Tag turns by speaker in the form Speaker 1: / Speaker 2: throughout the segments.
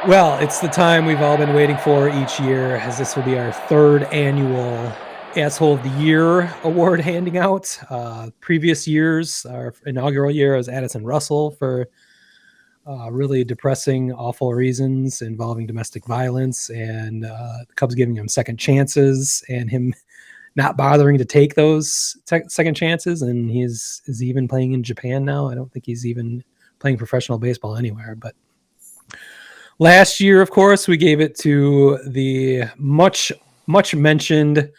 Speaker 1: Well, it's the time we've all been waiting for each year, as this will be our third annual Asshole of the Year award handing out. Previous years, our inaugural year was Addison Russell for really depressing, awful reasons involving domestic violence, and the Cubs giving him second chances, and him not bothering to take those second chances. And is even playing in Japan now. I don't think he's even playing professional baseball anywhere, but last year, of course, we gave it to the much mentioned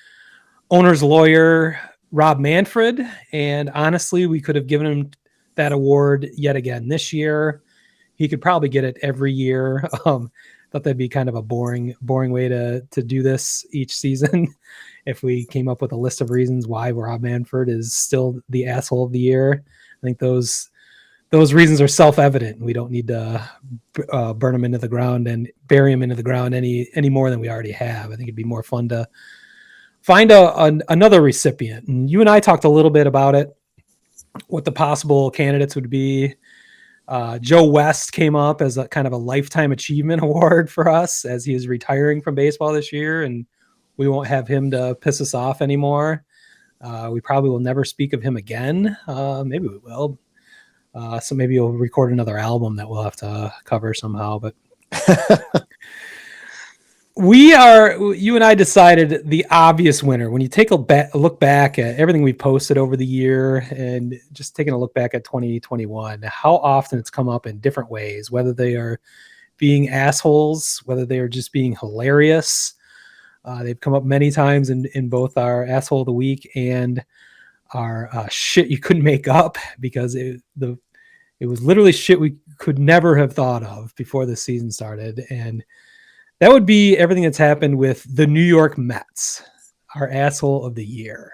Speaker 1: owner's lawyer, Rob Manfred. And honestly, we could have given him that award yet again this year. He could probably get it every year. Thought that'd be kind of a boring way to do this each season. If we came up with a list of reasons why Rob Manfred is still the asshole of the year, I think those reasons are self-evident. We don't need to burn them into the ground and bury them into the ground any more than we already have. I think it'd be more fun to find another recipient. And you and I talked a little bit about it, what the possible candidates would be. Joe West came up as a kind of a lifetime achievement award for us, as he is retiring from baseball this year, and we won't have him to piss us off anymore. We probably will never speak of him again. Maybe we will. So maybe you'll record another album that we'll have to cover somehow. But you and I decided the obvious winner. When you take a look back at everything we've posted over the year and just taking a look back at 2021, how often it's come up in different ways, whether they are being assholes, whether they are just being hilarious. They've come up many times in both our asshole of the week and our shit you couldn't make up, because it was literally shit we could never have thought of before the season started. And that would be everything that's happened with the New York Mets, our asshole of the year.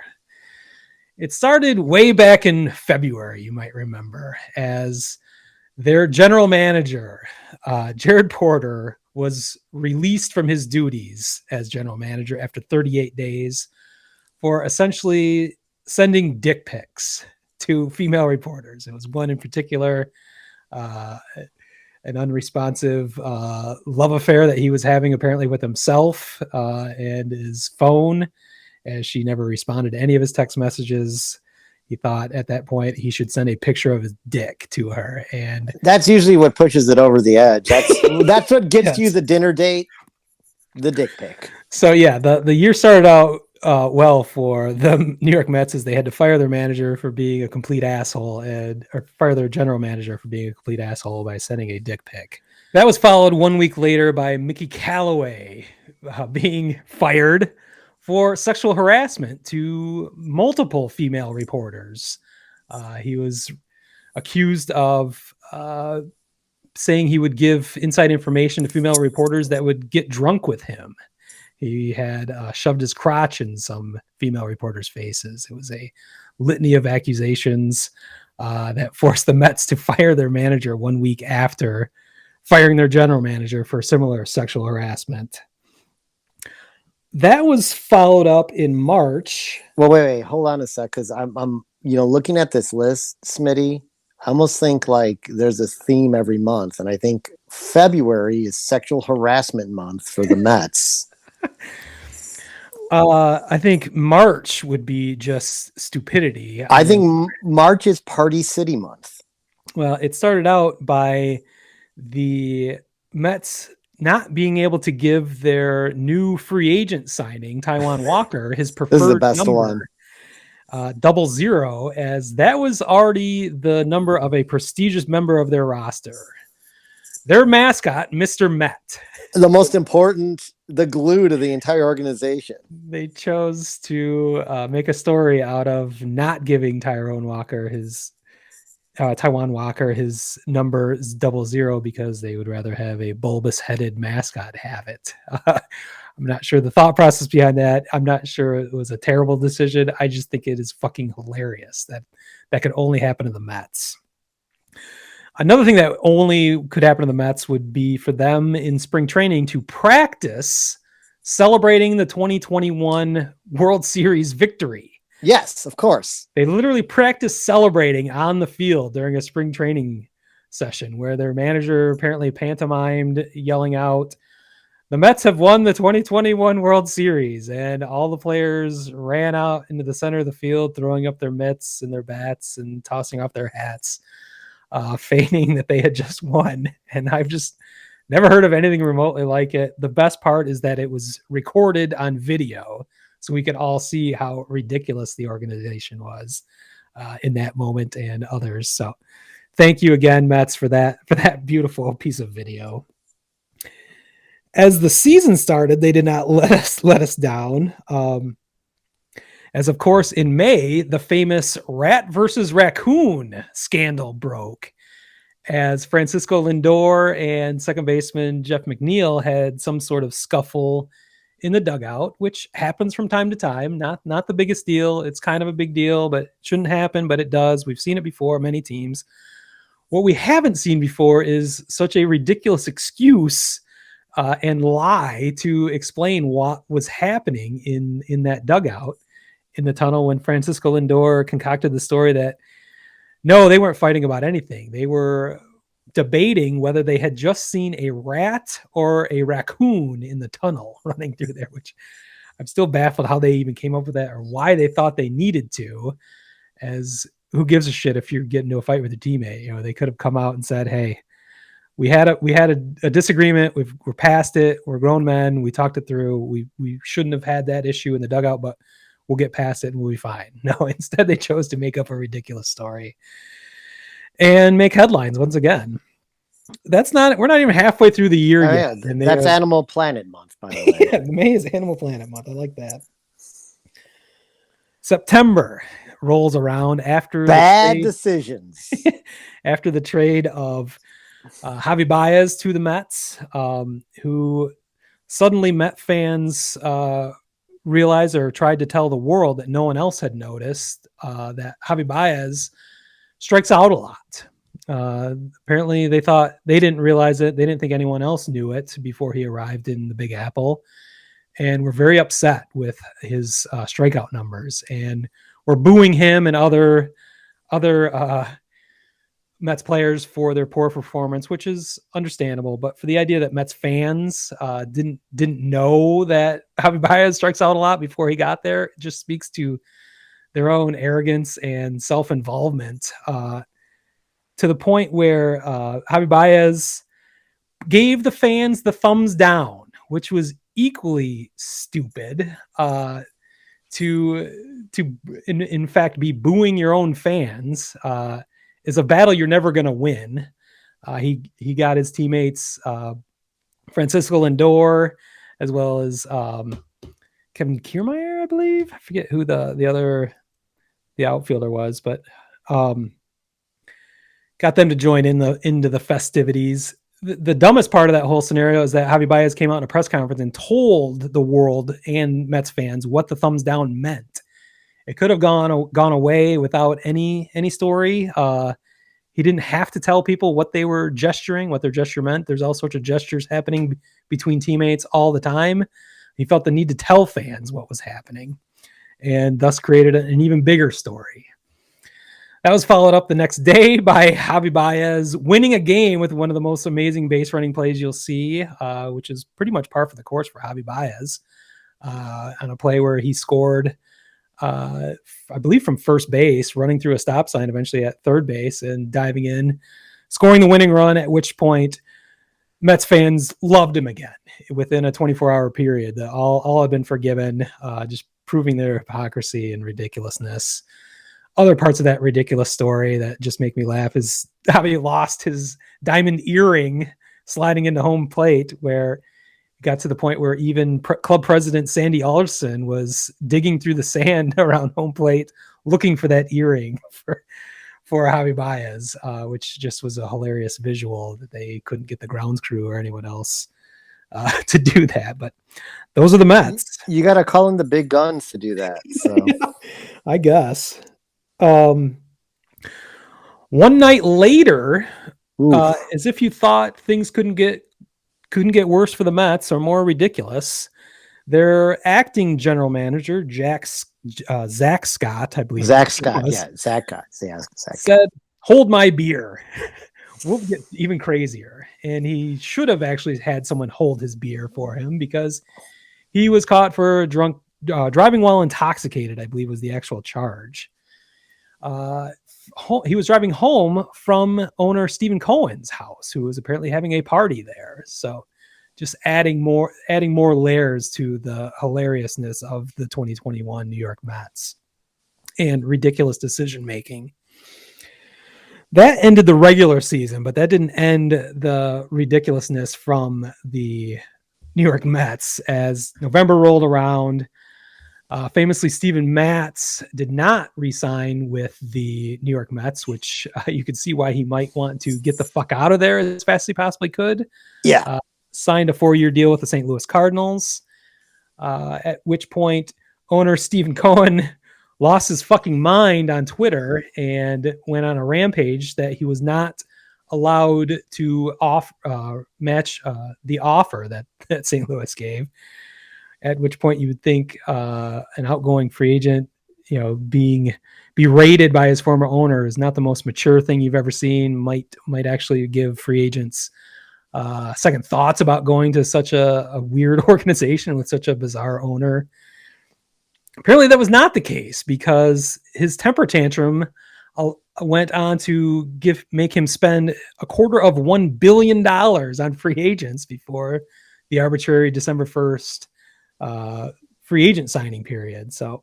Speaker 1: It started way back in February, you might remember, as their general manager, Jared Porter, was released from his duties as general manager after 38 days for essentially sending dick pics to female reporters. It was one in particular, an unresponsive love affair that he was having apparently with himself and his phone, as she never responded to any of his text messages. He thought at that point he should send a picture of his dick to her, and
Speaker 2: that's usually what pushes it over the edge. That's what gets you the dinner date, the dick pic.
Speaker 1: So yeah, the year started out well for the New York Mets, as they had to fire their manager for being a complete asshole, or fire their general manager for being a complete asshole by sending a dick pic. That was followed 1 week later by Mickey Callaway being fired for sexual harassment to multiple female reporters. He was accused of saying he would give inside information to female reporters that would get drunk with him. He had shoved his crotch in some female reporters' faces. It was a litany of accusations that forced the Mets to fire their manager 1 week after firing their general manager for similar sexual harassment. That was followed up in March.
Speaker 2: Well, wait, hold on a sec, because I'm looking at this list, Smitty. I almost think like there's a theme every month, and I think February is sexual harassment month for the Mets.
Speaker 1: I think March would be just stupidity.
Speaker 2: I think March is Party City month.
Speaker 1: Well, it started out by the Mets not being able to give their new free agent signing, Taijuan Walker, his preferred
Speaker 2: this is the best
Speaker 1: number, one. 00, as that was already the number of a prestigious member of their roster. Their mascot, Mr. Met.
Speaker 2: The most important, the glue to the entire organization.
Speaker 1: They chose to make a story out of not giving Taijuan Walker his number 00, because they would rather have a bulbous-headed mascot have it. I'm not sure the thought process behind that. I'm not sure it was a terrible decision. I just think it is fucking hilarious that could only happen to the Mets. Another thing that only could happen to the Mets would be for them in spring training to practice celebrating the 2021 World Series victory.
Speaker 2: Yes, of course.
Speaker 1: They literally practice celebrating on the field during a spring training session where their manager apparently pantomimed yelling out, "The Mets have won the 2021 World Series," and all the players ran out into the center of the field, throwing up their mitts and their bats and tossing off their hats, feigning that they had just won. And I've just never heard of anything remotely like it. The best part is that it was recorded on video, so we could all see how ridiculous the organization was in that moment and others. So thank you again, Mets, for that beautiful piece of video. As the season started, they did not let us down. As of course, in May, the famous rat versus raccoon scandal broke, as Francisco Lindor and second baseman Jeff McNeil had some sort of scuffle in the dugout, which happens from time to time. Not the biggest deal. It's kind of a big deal, but it shouldn't happen, but it does. We've seen it before, many teams. What we haven't seen before is such a ridiculous excuse and lie to explain what was happening in that dugout in the tunnel when Francisco Lindor concocted the story that no, they weren't fighting about anything. They were debating whether they had just seen a rat or a raccoon in the tunnel running through there, which I'm still baffled how they even came up with that or why they thought they needed to. As who gives a shit if you're getting into a fight with a teammate? You know, they could have come out and said, "Hey, we had a disagreement. We're past it. We're grown men. We talked it through. We shouldn't have had that issue in the dugout, but we'll get past it and we'll be fine." No, instead they chose to make up a ridiculous story and make headlines once again. We're not even halfway through the year yet.
Speaker 2: Yeah, that's Animal Planet month, by the way.
Speaker 1: Yeah, May is Animal Planet month. I like that. September rolls around after
Speaker 2: bad decisions.
Speaker 1: After the trade of Javi Baez to the Mets, who suddenly Met fans realized or tried to tell the world that no one else had noticed that Javi Baez strikes out a lot. Apparently they didn't realize it. They didn't think anyone else knew it before he arrived in the Big Apple, and were very upset with his strikeout numbers and were booing him and other Mets players for their poor performance, which is understandable. But for the idea that Mets fans didn't know that Javi Baez strikes out a lot before he got there, it just speaks to their own arrogance and self-involvement to the point where Javi Baez gave the fans the thumbs down, which was equally stupid to in fact be booing your own fans is a battle you're never going to win. He got his teammates Francisco Lindor as well as Kevin Kiermaier, I believe. I forget who the outfielder was, but got them to join into the festivities. The dumbest part of that whole scenario is that Javi Baez came out in a press conference and told the world and Mets fans what the thumbs down meant. It could have gone away without any story. He didn't have to tell people what they were gesturing, what their gesture meant. There's all sorts of gestures happening between teammates all the time. He felt the need to tell fans what was happening and thus created an even bigger story. That was followed up the next day by Javi Baez winning a game with one of the most amazing base running plays you'll see, which is pretty much par for the course for Javi Baez on a play where he scored, I believe from first base, running through a stop sign eventually at third base and diving in, scoring the winning run, at which point Mets fans loved him again within a 24-hour period. All had been forgiven, just proving their hypocrisy and ridiculousness. Other parts of that ridiculous story that just make me laugh is how he lost his diamond earring sliding into home plate, where it got to the point where even club president Sandy Alderson was digging through the sand around home plate looking for that earring for Javi Baez, which just was a hilarious visual that they couldn't get the grounds crew or anyone else to do that. But those are the Mets.
Speaker 2: You got to call in the big guns to do that. So
Speaker 1: yeah, I guess. One night later, as if you thought things couldn't get worse for the Mets or more ridiculous, their acting general manager, Zach Scott, I believe.
Speaker 2: Zach Scott, Zach
Speaker 1: said, "Hold my beer," we'll get even crazier. And he should have actually had someone hold his beer for him because he was caught for driving while intoxicated, I believe was the actual charge. He was driving home from owner Stephen Cohen's house, who was apparently having a party there. So just adding more layers to the hilariousness of the 2021 New York Mets and ridiculous decision making. That ended the regular season, but that didn't end the ridiculousness from the New York Mets as November rolled around. Famously, Steven Matz did not re-sign with the New York Mets, which you could see why he might want to get the fuck out of there as fast as he possibly could.
Speaker 2: Yeah.
Speaker 1: Signed a 4-year deal with the St. Louis Cardinals, at which point owner Stephen Cohen lost his fucking mind on Twitter and went on a rampage that he was not allowed to match the offer that St. Louis gave. At which point you would think an outgoing free agent, being berated by his former owner is not the most mature thing you've ever seen. Might actually give free agents second thoughts about going to such a weird organization with such a bizarre owner. Apparently that was not the case because his temper tantrum went on to make him spend $250 million on free agents before the arbitrary December 1st free agent signing period. So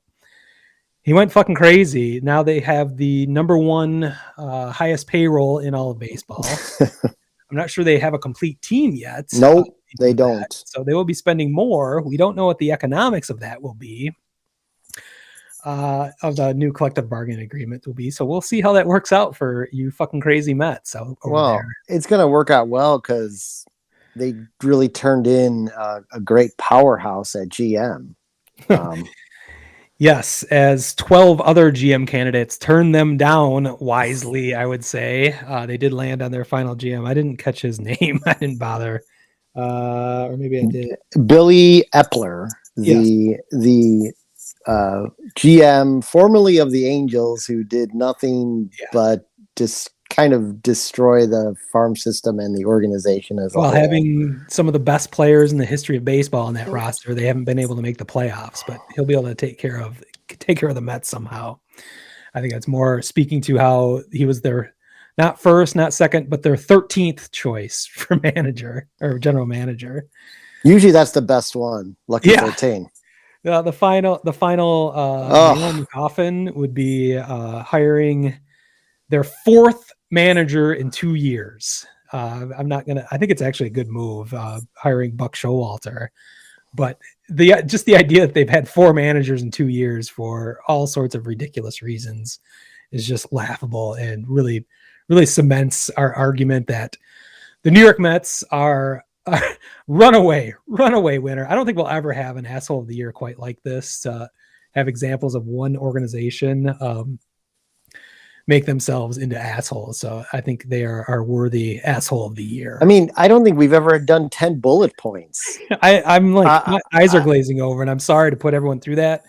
Speaker 1: he went fucking crazy. Now they have the number one highest payroll in all of baseball. I'm not sure they have a complete team yet.
Speaker 2: Nope, they don't.
Speaker 1: So they will be spending more. We don't know what the economics of that will be. Of the new collective bargaining agreement will be. So we'll see how that works out for you fucking crazy Mets over there.
Speaker 2: It's going to work out well because they really turned in a great powerhouse at GM.
Speaker 1: Yes, as 12 other GM candidates turned them down wisely, I would say. They did land on their final GM. I didn't catch his name. I didn't bother. Or maybe I did.
Speaker 2: Billy Epler, the GM formerly of the Angels, who did nothing but just kind of destroy the farm system and the organization as well.
Speaker 1: Having some of the best players in the history of baseball on that roster, they haven't been able to make the playoffs, but he'll be able to take care of the Mets somehow. I think that's more speaking to how he was their not first, not second, but their 13th choice for manager or general manager.
Speaker 2: Usually that's the best one. Lucky 13.
Speaker 1: The final nail in the coffin would be hiring their 4th manager in 2 years. I think it's actually a good move, hiring Buck Showalter, but the idea that they've had 4 managers in 2 years for all sorts of ridiculous reasons is just laughable and really, really cements our argument that the New York Mets are runaway winner. I don't think we'll ever have an asshole of the year quite like this, to have examples of one organization make themselves into assholes. So I think they are worthy asshole of the year.
Speaker 2: I mean, I don't think we've ever done 10 bullet points.
Speaker 1: I'm like, my eyes are glazing over, and I'm sorry to put everyone through that,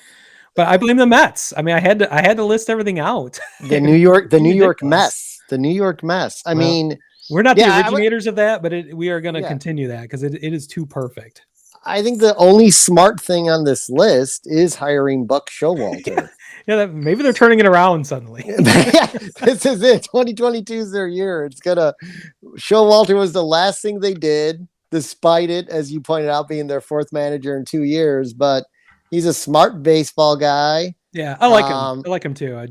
Speaker 1: but I blame the Mets. I mean, I had to list everything out.
Speaker 2: The New York mess. I mean,
Speaker 1: we're not the originators of that, but we are going to continue that because it is too perfect.
Speaker 2: I think the only smart thing on this list is hiring Buck Showalter.
Speaker 1: Maybe they're turning it around suddenly.
Speaker 2: This is it. 2022 is their year. Showalter was the last thing they did, despite it, as you pointed out, being their 4th manager in 2 years. But he's a smart baseball guy.
Speaker 1: Yeah, I like him. I like him too. I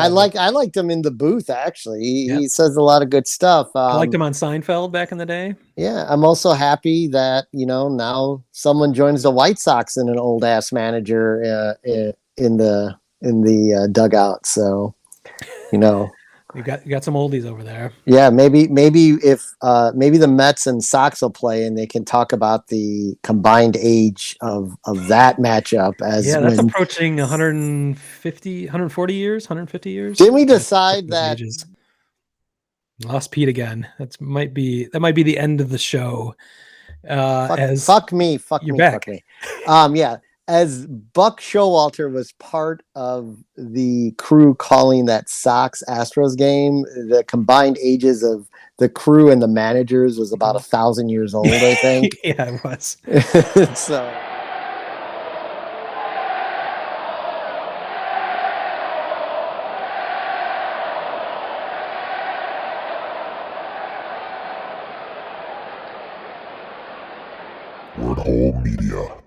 Speaker 2: liked him in the booth. Actually, he says a lot of good stuff.
Speaker 1: I liked him on Seinfeld back in the day.
Speaker 2: Yeah, I'm also happy that now someone joins the White Sox and an old ass manager in the dugout. So,
Speaker 1: you got some oldies over there.
Speaker 2: Yeah, maybe if maybe the Mets and Sox will play and they can talk about the combined age of that matchup.
Speaker 1: That's approaching 140 years.
Speaker 2: Didn't we decide that?
Speaker 1: Lost Pete again. That might be the end of the show.
Speaker 2: Fuck me.
Speaker 1: Yeah.
Speaker 2: as Buck Showalter was part of the crew calling that Sox Astros game, the combined ages of the crew and the managers was about 1,000 years old, I think.
Speaker 1: Yeah, it was.
Speaker 2: So.
Speaker 3: Word Hole Media.